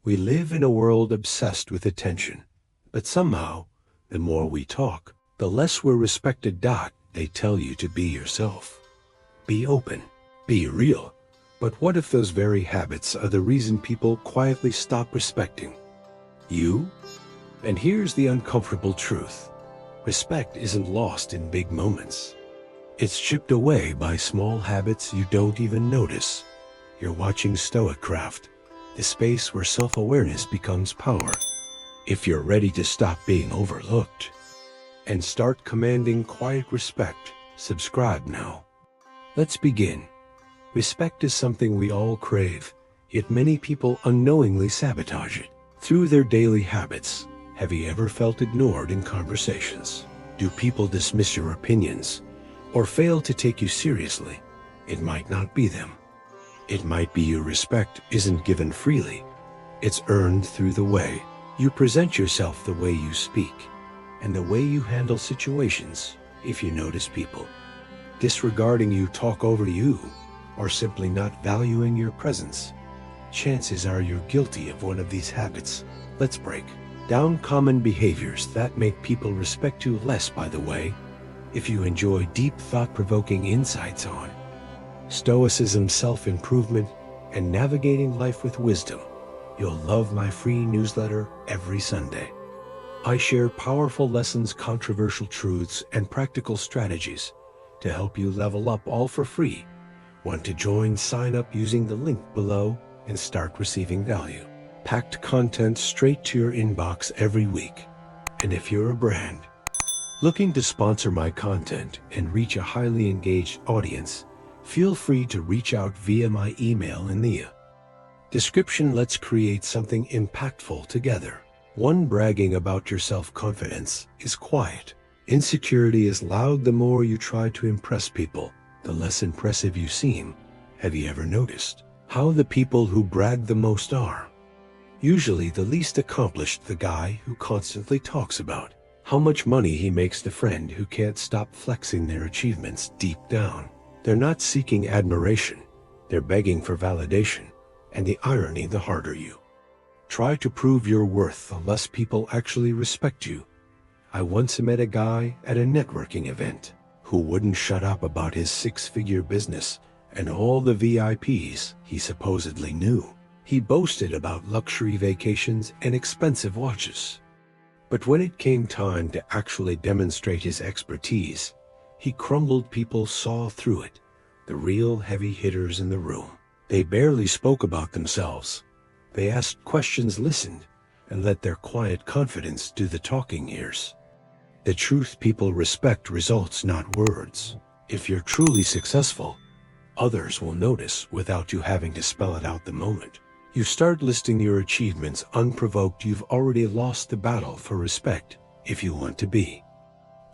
We live in a world obsessed with attention, but somehow, the more we talk, the less we're respected. They tell you to be yourself. Be open. Be real. But what if those very habits are the reason people quietly stop respecting you? And here's the uncomfortable truth. Respect isn't lost in big moments. It's chipped away by small habits you don't even notice. You're watching StoicCraft, the space where self-awareness becomes power. If you're ready to stop being overlooked and start commanding quiet respect, subscribe now. Let's begin. Respect is something we all crave, yet many people unknowingly sabotage it through their daily habits. Have you ever felt ignored in conversations? Do people dismiss your opinions or fail to take you seriously? It might not be them. It might be your respect isn't given freely. It's earned through the way you present yourself, the way you speak, and the way you handle situations. If you notice people disregarding you, talk over you, or simply not valuing your presence, chances are you're guilty of one of these habits. Let's break down common behaviors that make people respect you less. By the way, if you enjoy deep, thought-provoking insights on Stoicism, self-improvement, and navigating life with wisdom, you'll love my free newsletter every Sunday. I share powerful lessons, controversial truths, and practical strategies to help you level up, all for free. Want to join? Sign up using the link below and start receiving value packed content straight to your inbox every week. And if you're a brand looking to sponsor my content and reach a highly engaged audience, feel free to reach out via my email in the description. Let's create something impactful together. 1. Bragging about your self-confidence is quiet. Insecurity is loud. The more you try to impress people, the less impressive you seem. Have you ever noticed how the people who brag the most are usually the least accomplished? The guy who constantly talks about how much money he makes, the friend who can't stop flexing their achievements. Deep down, they're not seeking admiration, they're begging for validation. And the irony, the harder you try to prove your worth, the less people actually respect you. I once met a guy at a networking event who wouldn't shut up about his six-figure business and all the VIPs he supposedly knew. He boasted about luxury vacations and expensive watches. But when it came time to actually demonstrate his expertise, he crumbled. People saw through it. The real heavy hitters in the room, they barely spoke about themselves. They asked questions, listened, and let their quiet confidence do the talking. Here's the truth: people respect results, not words. If you're truly successful, others will notice without you having to spell it out. The moment you start listing your achievements unprovoked, you've already lost the battle for respect. If you want to be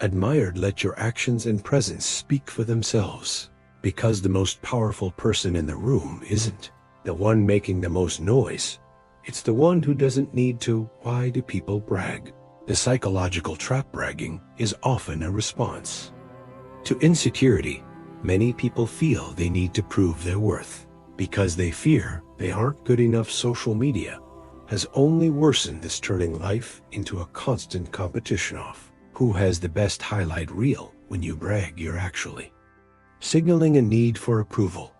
admired, let your actions and presence speak for themselves. Because the most powerful person in the room isn't the one making the most noise. It's the one who doesn't need to. Why do people brag? The psychological trap: bragging is often a response to insecurity. Many people feel they need to prove their worth because they fear they aren't good enough. Social media has only worsened this, turning life into a constant competition of who has the best highlight reel. When you brag, you're actually signaling a need for approval.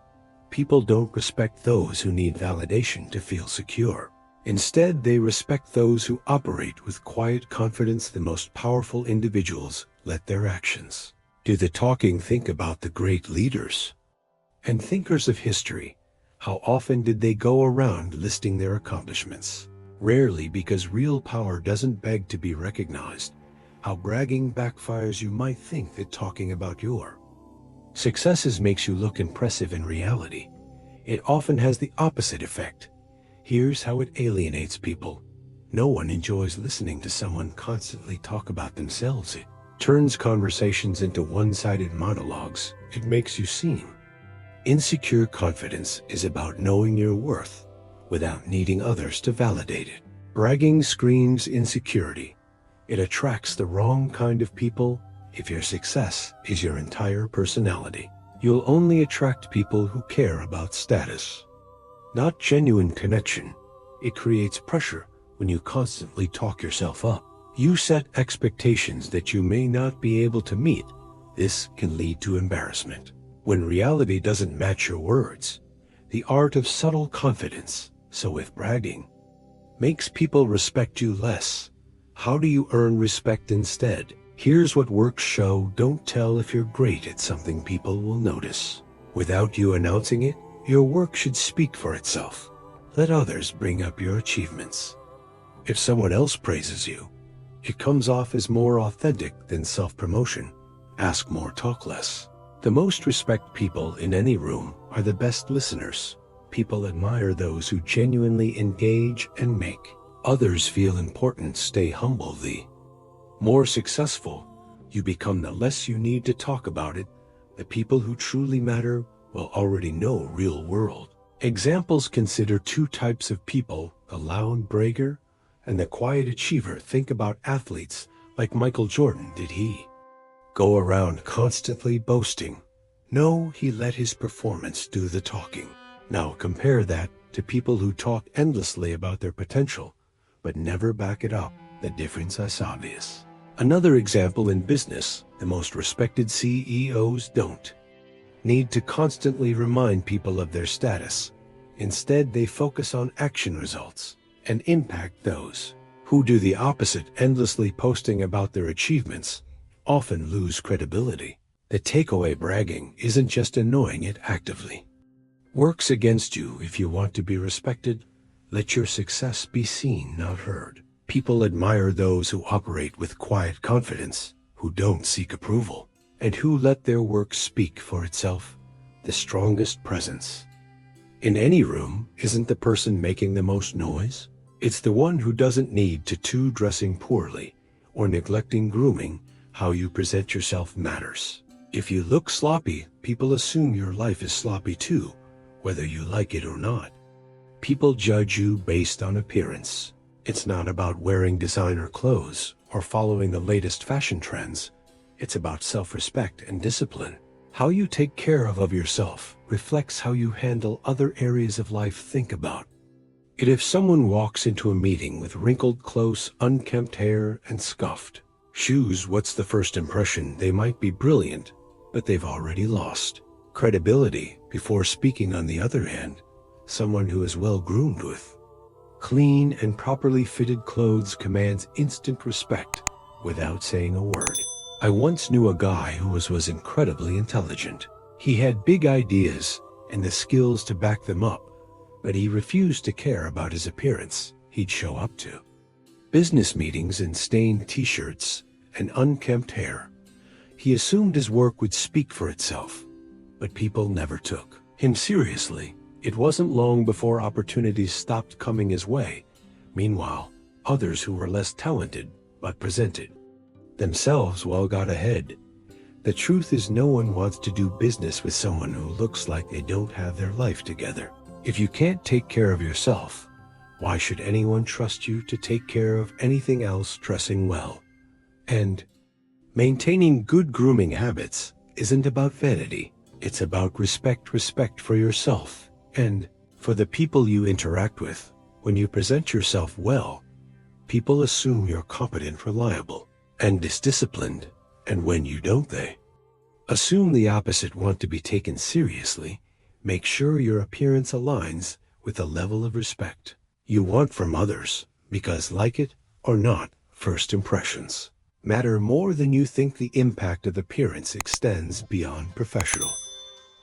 People don't respect those who need validation to feel secure. Instead, they respect those who operate with quiet confidence. The most powerful individuals let their actions do the talking. Think about the great leaders and thinkers of history. How often did they go around listing their accomplishments? Rarely, because real power doesn't beg to be recognized. How bragging backfires: you might think that talking about your successes makes you look impressive. In reality, it often has the opposite effect. Here's how it alienates people. No one enjoys listening to someone constantly talk about themselves. It turns conversations into one-sided monologues. It makes you seem insecure. Confidence is about knowing your worth without needing others to validate it. Bragging screams insecurity. It attracts the wrong kind of people. If your success is your entire personality, you'll only attract people who care about status, not genuine connection. It creates pressure when you constantly talk yourself up. You set expectations that you may not be able to meet. This can lead to embarrassment. When reality doesn't match your words, the art of subtle confidence, so with bragging, makes people respect you less. How do you earn respect instead? Here's what works show don't tell. If you're great at something, people will notice. Without you announcing it, your work should speak for itself. Let others bring up your achievements. If someone else praises you, it comes off as more authentic than self-promotion. Ask more, talk less. The most respect people in any room are the best listeners. People admire those who genuinely engage and make others feel important. Stay humble. The more successful you become, the less you need to talk about it. The people who truly matter will already know real world. Examples: consider two types of people, the loud bragger and the quiet achiever. Think about athletes like Michael Jordan. Did he go around constantly boasting? No, he let his performance do the talking. Now compare that to people who talk endlessly about their potential, but never back it up. The difference is obvious. Another example in business: the most respected CEOs don't need to constantly remind people of their status. Instead, they focus on action, results, and impact. Those who do the opposite, endlessly posting about their achievements, often lose credibility. The takeaway: bragging isn't just annoying, it actively works against you. If you want to be respected, let your success be seen, not heard. People admire those who operate with quiet confidence, who don't seek approval, and who let their work speak for itself. The strongest presence in any room isn't the person making the most noise. It's the one who doesn't need to dressing poorly or neglecting grooming. How you present yourself matters. If you look sloppy, people assume your life is sloppy too, whether you like it or not. People judge you based on appearance. It's not about wearing designer clothes or following the latest fashion trends. It's about self-respect and discipline. How you take care of yourself reflects how you handle other areas of life. Think about it. If someone walks into a meeting with wrinkled clothes, unkempt hair, and scuffed shoes, what's the first impression? They might be brilliant, but they've already lost credibility before speaking. On the other hand, someone who is well groomed with clean and properly fitted clothes commands instant respect without saying a word. I once knew a guy who was incredibly intelligent. He had big ideas and the skills to back them up, but he refused to care about his appearance. He'd show up to business meetings in stained t-shirts and unkempt hair. He assumed his work would speak for itself, but people never took him seriously. It wasn't long before opportunities stopped coming his way. Meanwhile, others who were less talented but presented themselves well got ahead. The truth is, no one wants to do business with someone who looks like they don't have their life together. If you can't take care of yourself, why should anyone trust you to take care of anything else? Dressing well and maintaining good grooming habits isn't about vanity. It's about respect for yourself and for the people you interact with. When you present yourself well, people assume you're competent, reliable, and disciplined. And when you don't, they assume the opposite, want to be taken seriously. Make sure your appearance aligns with the level of respect you want from others, because, like it or not, first impressions matter more than you think. The impact of appearance extends beyond professional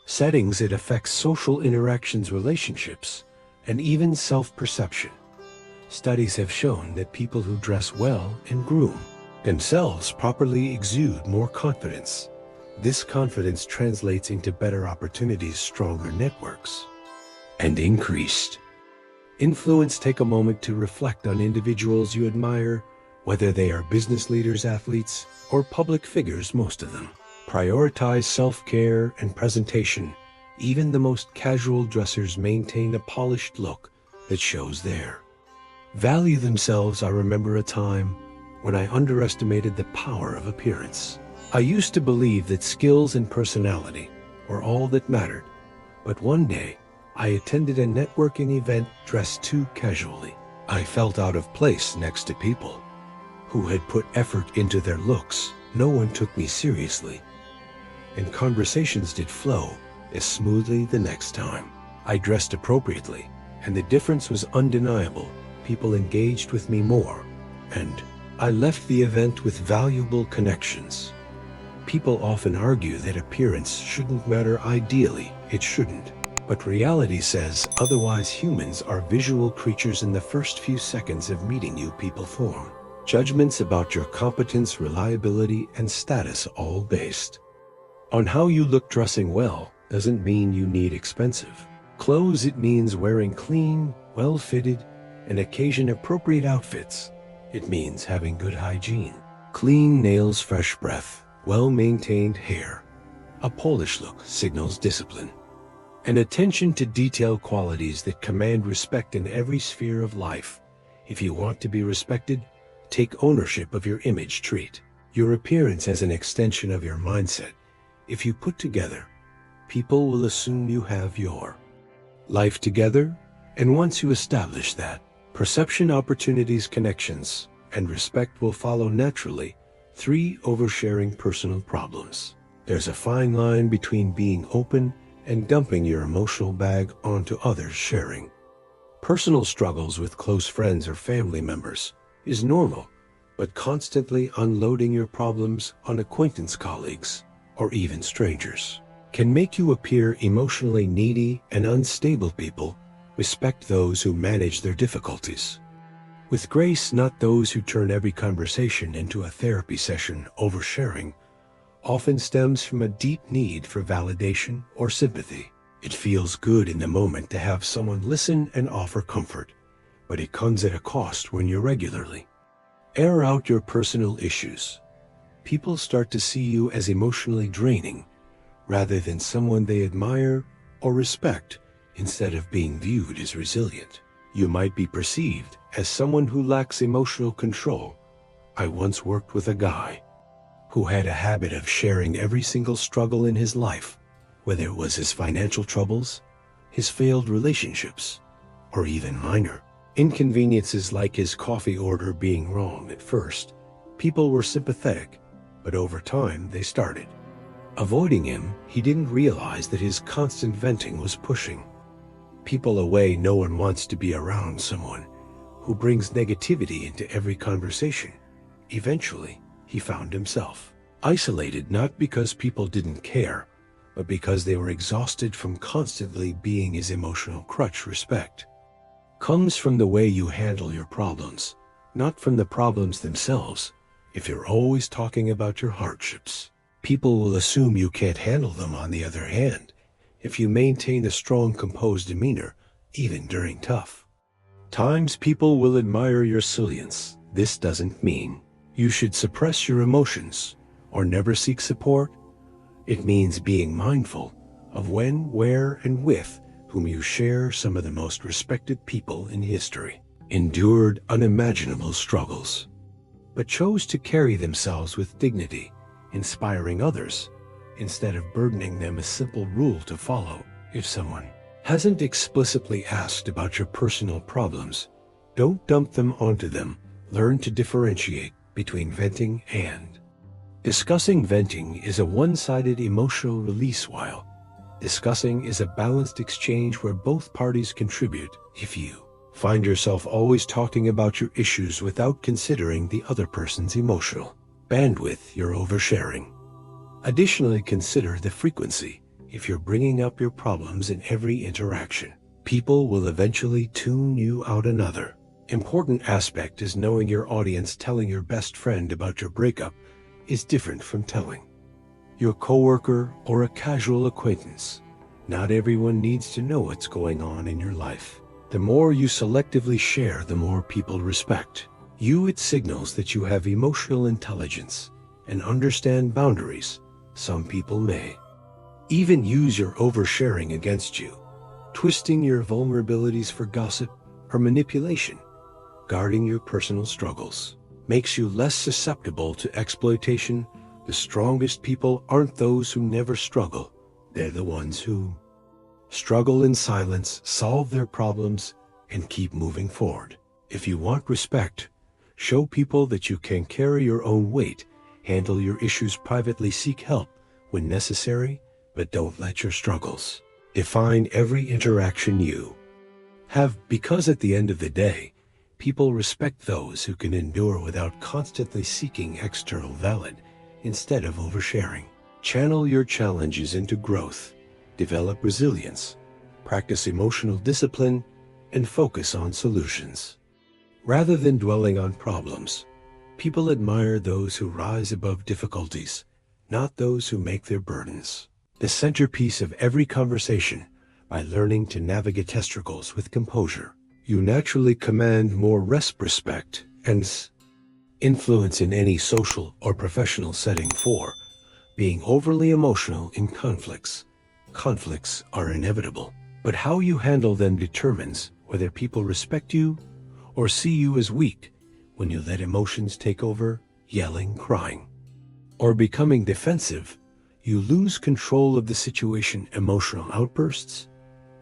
settings. It affects social interactions, relationships, and even self-perception. Studies have shown that people who dress well and groom themselves properly exude more confidence. This confidence translates into better opportunities, stronger networks, and increased influence. Take a moment to reflect on individuals you admire, whether they are business leaders, athletes, or public figures. Most of them prioritize self-care and presentation. Even the most casual dressers maintain a polished look that shows their value themselves. I remember a time when I underestimated the power of appearance. I used to believe that skills and personality were all that mattered, but one day I attended a networking event dressed too casually. I felt out of place next to people who had put effort into their looks. No one took me seriously, and conversations did flow as smoothly the next time. I dressed appropriately, and the difference was undeniable. People engaged with me more, and I left the event with valuable connections. People often argue that appearance shouldn't matter. Ideally, it shouldn't. But reality says otherwise. Humans are visual creatures. In the first few seconds of meeting you, people form judgments about your competence, reliability, and status, all based on how you look. Dressing well doesn't mean you need expensive clothes. It means wearing clean, well-fitted, and occasion-appropriate outfits. It means having good hygiene, clean nails, fresh breath, well-maintained hair. A polished look signals discipline and attention to detail, qualities that command respect in every sphere of life. If you want to be respected, take ownership of your image. Treat your appearance as an extension of your mindset. If you put together, people will assume you have your life together, and once you establish that, perception, opportunities, connections, and respect will follow naturally. 3. Oversharing. Personal problems. There's a fine line between being open and dumping your emotional bag onto others. Sharing personal struggles with close friends or family members is normal, but constantly unloading your problems on acquaintance, colleagues, or even strangers can make you appear emotionally needy and unstable. People respect those who manage their difficulties with grace, not those who turn every conversation into a therapy session. Oversharing often stems from a deep need for validation or sympathy. It feels good in the moment to have someone listen and offer comfort, but it comes at a cost. When you regularly air out your personal issues, people start to see you as emotionally draining rather than someone they admire or respect. Instead of being viewed as resilient, you might be perceived as someone who lacks emotional control. I once worked with a guy who had a habit of sharing every single struggle in his life, whether it was his financial troubles, his failed relationships, or even minor inconveniences like his coffee order being wrong. At first, people were sympathetic, but over time they started avoiding him. He didn't realize that his constant venting was pushing people away. No one wants to be around someone who brings negativity into every conversation. Eventually, he found himself isolated, not because people didn't care, but because they were exhausted from constantly being his emotional crutch. Respect comes from the way you handle your problems, not from the problems themselves. If you're always talking about your hardships, people will assume you can't handle them. On the other hand, if you maintain a strong, composed demeanor, even during tough times, people will admire your resilience. This doesn't mean you should suppress your emotions or never seek support. It means being mindful of when, where, and with whom you share. Some of the most respected people in history endured unimaginable struggles, but chose to carry themselves with dignity, inspiring others instead of burdening them. A simple rule to follow: if someone hasn't explicitly asked about your personal problems, don't dump them onto them. Learn to differentiate between venting and discussing. Venting is a one-sided emotional release, while discussing is a balanced exchange where both parties contribute. If you find yourself always talking about your issues without considering the other person's emotional bandwidth, you're oversharing. Additionally, consider the frequency. If you're bringing up your problems in every interaction, people will eventually tune you out. Another important aspect is knowing your audience. Telling your best friend about your breakup is different from telling your coworker or a casual acquaintance. Not everyone needs to know what's going on in your life. The more you selectively share, the more people respect you. It signals that you have emotional intelligence and understand boundaries. Some people may even use your oversharing against you, twisting your vulnerabilities for gossip or manipulation. Guarding your personal struggles makes you less susceptible to exploitation. The strongest people aren't those who never struggle. They're the ones who Struggle in silence, solve their problems, and keep moving forward. If you want respect, show people that you can carry your own weight, handle your issues privately, seek help when necessary, but don't let your struggles define every interaction you have, because at the end of the day, people respect those who can endure without constantly seeking external valid instead of oversharing. Channel your challenges into growth, develop resilience, practice emotional discipline, and focus on solutions. Rather than dwelling on problems, people admire those who rise above difficulties, not those who make their burdens the centerpiece of every conversation. By learning to navigate testicles with composure, you naturally command more respect and influence in any social or professional setting. 4. Being overly emotional in conflicts. Conflicts are inevitable, but how you handle them determines whether people respect you or see you as weak. When you let emotions take over, yelling, crying, or becoming defensive, you lose control of the situation. Emotional outbursts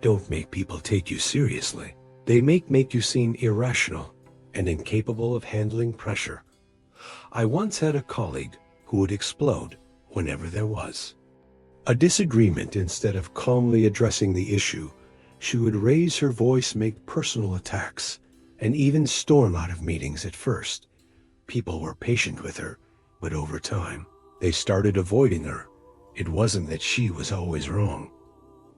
don't make people take you seriously. They make you seem irrational and incapable of handling pressure. I once had a colleague who would explode whenever there was a disagreement. Instead of calmly addressing the issue, she would raise her voice, make personal attacks, and even storm out of meetings. At first, people were patient with her, but over time, they started avoiding her. It wasn't that she was always wrong.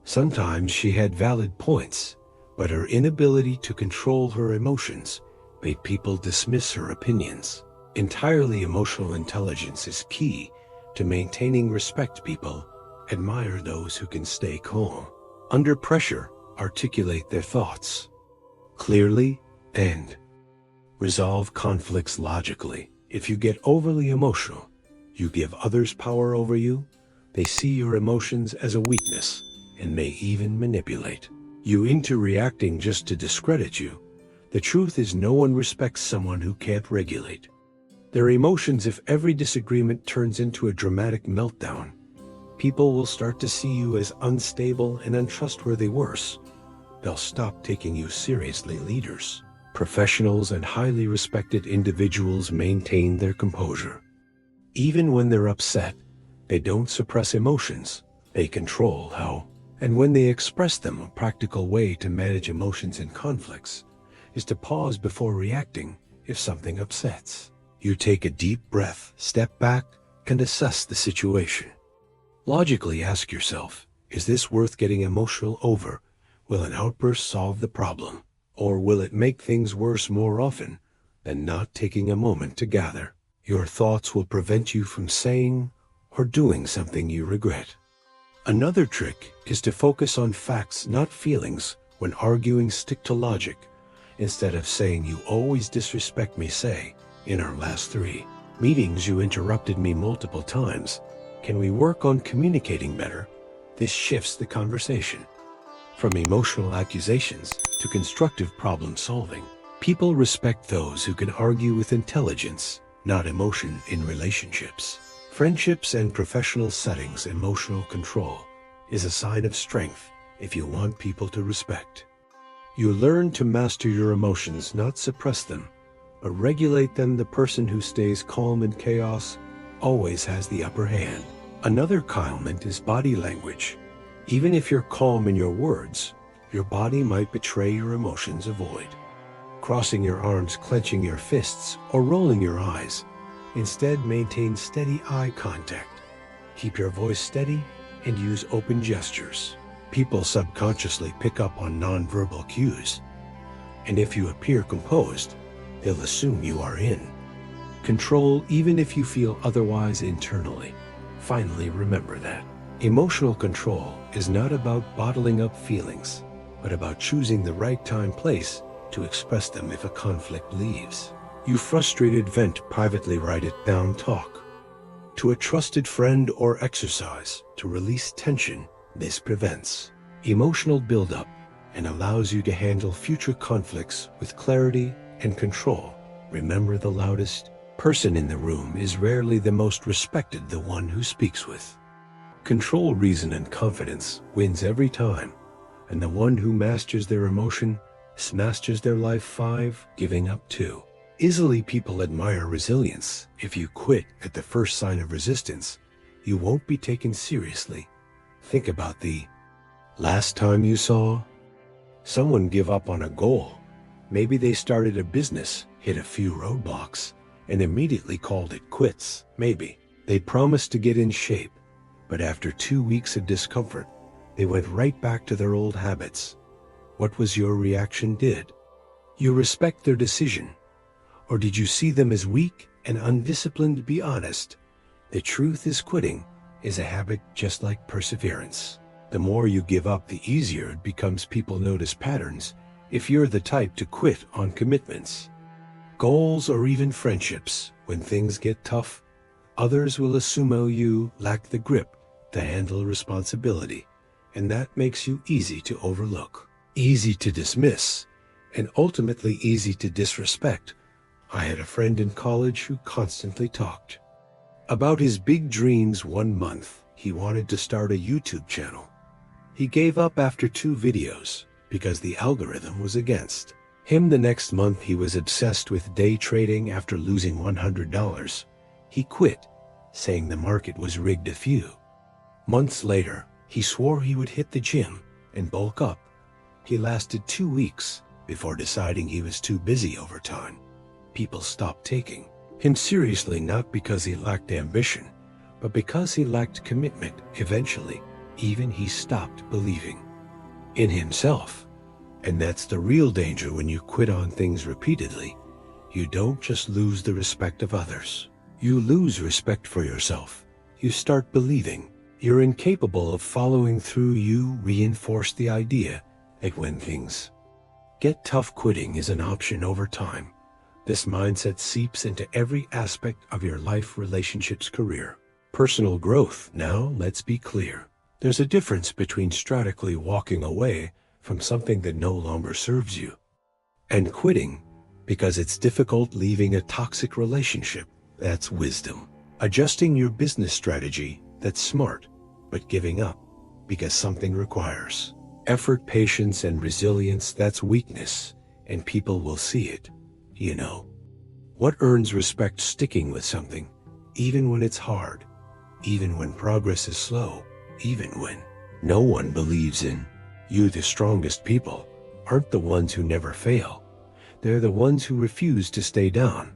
Sometimes she had valid points, but her inability to control her emotions made people dismiss her opinions. Entirely emotional intelligence is key to maintaining respect. People admire those who can stay calm under pressure, articulate their thoughts clearly, and resolve conflicts logically. If you get overly emotional, you give others power over you. They see your emotions as a weakness and may even manipulate you into reacting just to discredit you. The truth is, no one respects someone who can't regulate their emotions. If every disagreement turns into a dramatic meltdown, people will start to see you as unstable and untrustworthy. Worse, they'll stop taking you seriously. Leaders, professionals, and highly respected individuals maintain their composure. Even when they're upset, they don't suppress emotions. They control how and when they express them. A practical way to manage emotions in conflicts is to pause before reacting. If something upsets you, take a deep breath, step back, and assess the situation. Logically ask yourself, is this worth getting emotional over? Will an outburst solve the problem, or will it make things worse? More often than not, taking a moment to gather your thoughts will prevent you from saying or doing something you regret. Another trick is to focus on facts, not feelings. When arguing, stick to logic. Instead of saying, "You always disrespect me," say, "In our last 3 meetings you interrupted me multiple times. Can we work on communicating better?" This shifts the conversation from emotional accusations to constructive problem solving. People respect those who can argue with intelligence, not emotion. In relationships, friendships, and professional settings, emotional control is a sign of strength. If you want people to respect you, learn to master your emotions, not suppress them, but regulate them. The person who stays calm in chaos always has the upper hand. Another element is body language. Even if you're calm in your words, your body might betray your emotions. Avoid crossing your arms, clenching your fists, or rolling your eyes. Instead, maintain steady eye contact. Keep your voice steady and use open gestures. People subconsciously pick up on nonverbal cues, and if you appear composed, they'll assume you are in control, even if you feel otherwise internally. Finally, remember that emotional control is not about bottling up feelings, but about choosing the right time, place to express them. If a conflict leaves you frustrated, vent privately, write it down, talk to a trusted friend, or exercise to release tension. This prevents emotional buildup and allows you to handle future conflicts with clarity and control. Remember, the loudest person in the room is rarely the most respected. The one who speaks with control, reason, and confidence wins every time. And the one who masters their emotion masters their life. 5. Giving up. 2. Easily people admire resilience. If you quit at the first sign of resistance, you won't be taken seriously. Think about the last time you saw someone give up on a goal. Maybe they started a business, hit a few roadblocks, and immediately called it quits. Maybe they promised to get in shape, but after 2 weeks of discomfort, they went right back to their old habits. What was your reaction? Did you respect their decision, or did you see them as weak and undisciplined? Be honest. The truth is, quitting is a habit just like perseverance. The more you give up, the easier it becomes. People notice patterns if you're the type to quit on commitments, goals, or even friendships. When things get tough, others will assume you lack the grip to handle responsibility, and that makes you easy to overlook, easy to dismiss, and ultimately easy to disrespect. I had a friend in college who constantly talked about his big dreams. 1 month, he wanted to start a YouTube channel. He gave up after 2 videos because the algorithm was against him. The next month, he was obsessed with day trading. After losing $100, he quit, saying the market was rigged. A few months later, he swore he would hit the gym and bulk up. He lasted 2 weeks before deciding he was too busy. Over time, people stopped taking him seriously, not because he lacked ambition, but because he lacked commitment. Eventually, even he stopped believing in himself. And that's the real danger when you quit on things repeatedly. You don't just lose the respect of others, you lose respect for yourself. You start believing you're incapable of following through. You reinforce the idea that when things get tough, quitting is an option. Over time, this mindset seeps into every aspect of your life, relationships, career, personal growth. Now, let's be clear. There's a difference between strategically walking away from something that no longer serves you and quitting because it's difficult. Leaving a toxic relationship, that's wisdom. Adjusting your business strategy, that's smart. But giving up because something requires effort, patience, and resilience, that's weakness, and people will see it. You know what earns respect? Sticking with something, even when it's hard, even when progress is slow, even when no one believes in you. The strongest people aren't the ones who never fail. They're the ones who refuse to stay down.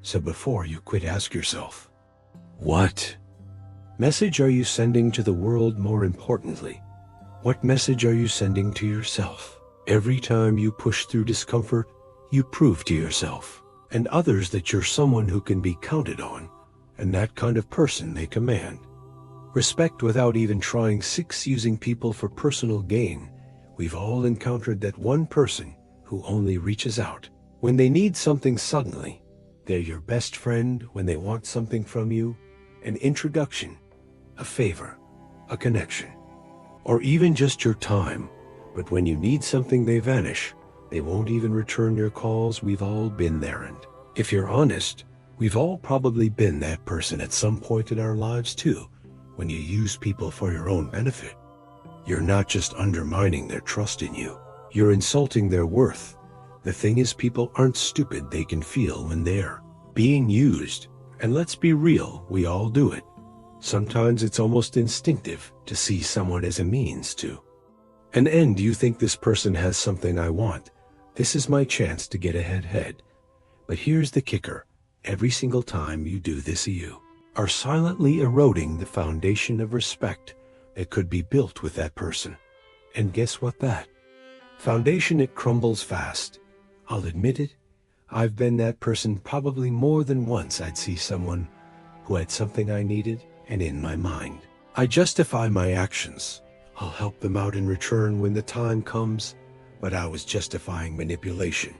So before you quit, ask yourself, what message are you sending to the world? More importantly, what message are you sending to yourself? Every time you push through discomfort, you prove to yourself and others that you're someone who can be counted on, and that kind of person they command respect without even trying. 6. Using people for personal gain. We've all encountered that one person who only reaches out when they need something. Suddenly, they're your best friend. When they want something from you, an introduction, a favor, a connection, or even just your time. But when you need something, they vanish. They won't even return your calls. We've all been there, and if you're honest, we've all probably been that person at some point in our lives too. When you use people for your own benefit, you're not just undermining their trust in you, you're insulting their worth. The thing is, people aren't stupid. They can feel when they're being used. And let's be real, we all do it. Sometimes it's almost instinctive to see someone as a means to an end. You think, this person has something I want. This is my chance to get ahead. But here's the kicker. Every single time you do this, you are silently eroding the foundation of respect that could be built with that person. And guess what? That foundation, it crumbles fast. I'll admit it. I've been that person probably more than once. I'd see someone who had something I needed, and in my mind, I justify my actions. I'll help them out in return when the time comes. But I was justifying manipulation.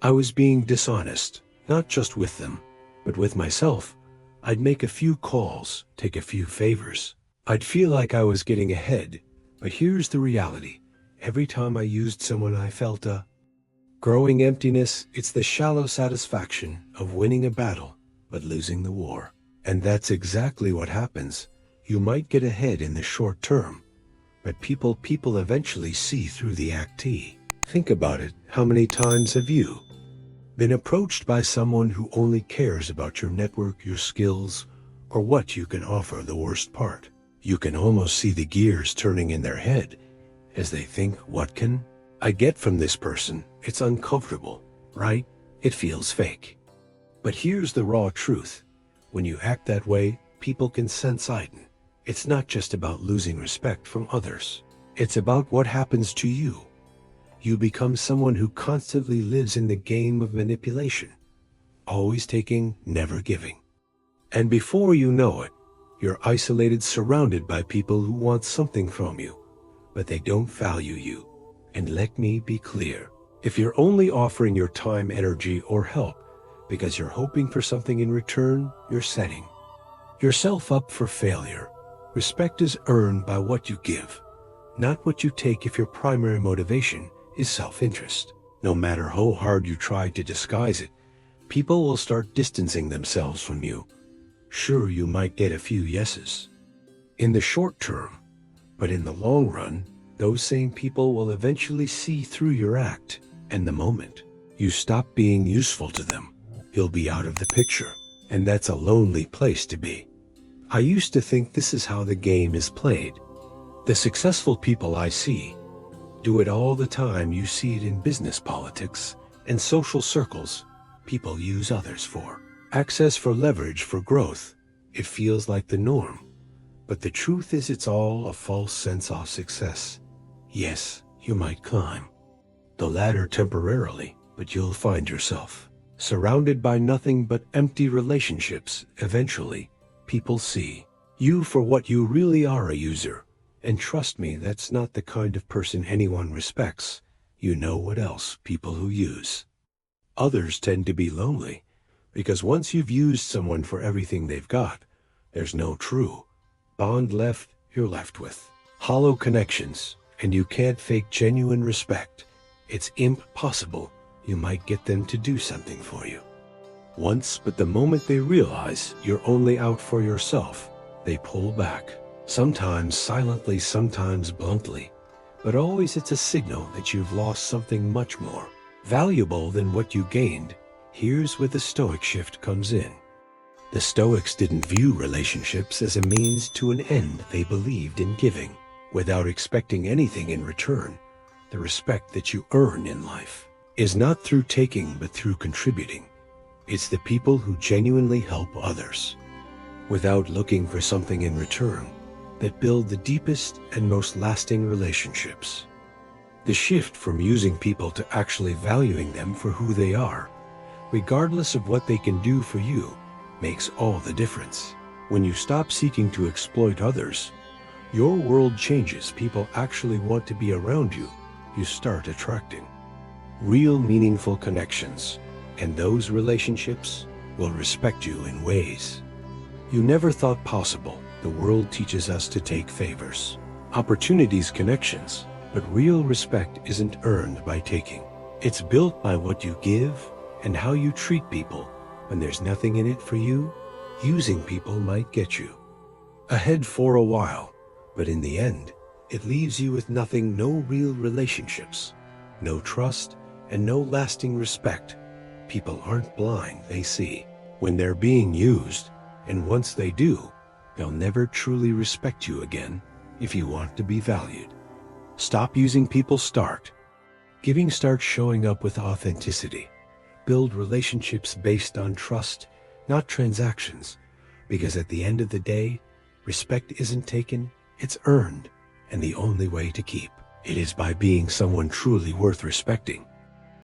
I was being dishonest, not just with them, but with myself. I'd make a few calls, take a few favors. I'd feel like I was getting ahead. But here's the reality. Every time I used someone, I felt a growing emptiness. It's the shallow satisfaction of winning a battle, but losing the war. And that's exactly what happens. You might get ahead in the short term, but people eventually see through the act. Think about it. How many times have you been approached by someone who only cares about your network, your skills, or what you can offer? The worst part, you can almost see the gears turning in their head as they think, what can I get from this person? It's uncomfortable, right? It feels fake. But here's the raw truth. When you act that way, people can sense it. It's not just about losing respect from others. It's about what happens to you. You become someone who constantly lives in the game of manipulation, always taking, never giving. And before you know it, you're isolated, surrounded by people who want something from you, but they don't value you. And let me be clear, if you're only offering your time, energy, or help because you're hoping for something in return, you're setting yourself up for failure. Respect is earned by what you give, not what you take. If your primary motivation is self-interest, no matter how hard you try to disguise it, people will start distancing themselves from you. Sure, you might get a few yeses in the short term, but in the long run, those same people will eventually see through your act, and the moment you stop being useful to them, you'll be out of the picture, and that's a lonely place to be. I used to think this is how the game is played. The successful people I see do it all the time. You see it in business, politics, and social circles. People use others for access, for leverage, for growth. It feels like the norm. But the truth is, it's all a false sense of success. Yes, you might climb the ladder temporarily, but you'll find yourself surrounded by nothing but empty relationships. Eventually, people see you for what you really are, a user. And trust me, that's not the kind of person anyone respects. You know what else? People who use others tend to be lonely, because once you've used someone for everything they've got, there's no true bond left. You're left with hollow connections, and you can't fake genuine respect. It's impossible. You might get them to do something for you once, but the moment they realize you're only out for yourself, they pull back. Sometimes silently, sometimes bluntly, but always it's a signal that you've lost something much more valuable than what you gained. Here's where the Stoic shift comes in. The Stoics didn't view relationships as a means to an end. They believed in giving without expecting anything in return. The respect that you earn in life is not through taking, but through contributing. It's the people who genuinely help others without looking for something in return that build the deepest and most lasting relationships. The shift from using people to actually valuing them for who they are, regardless of what they can do for you, makes all the difference. When you stop seeking to exploit others, your world changes. People actually want to be around you. You start attracting real, meaningful connections, and those relationships will respect you in ways you never thought possible. The world teaches us to take favors, opportunities, connections, but real respect isn't earned by taking. It's built by what you give and how you treat people. When there's nothing in it for you, using people might get you ahead for a while, but in the end, it leaves you with nothing. No real relationships, no trust, and no lasting respect. People aren't blind. They see when they're being used, and once they do, they'll never truly respect you again. If you want to be valued, stop using people, start giving, start showing up with authenticity. Build relationships based on trust, not transactions, because at the end of the day, respect isn't taken, it's earned, and the only way to keep it is by being someone truly worth respecting.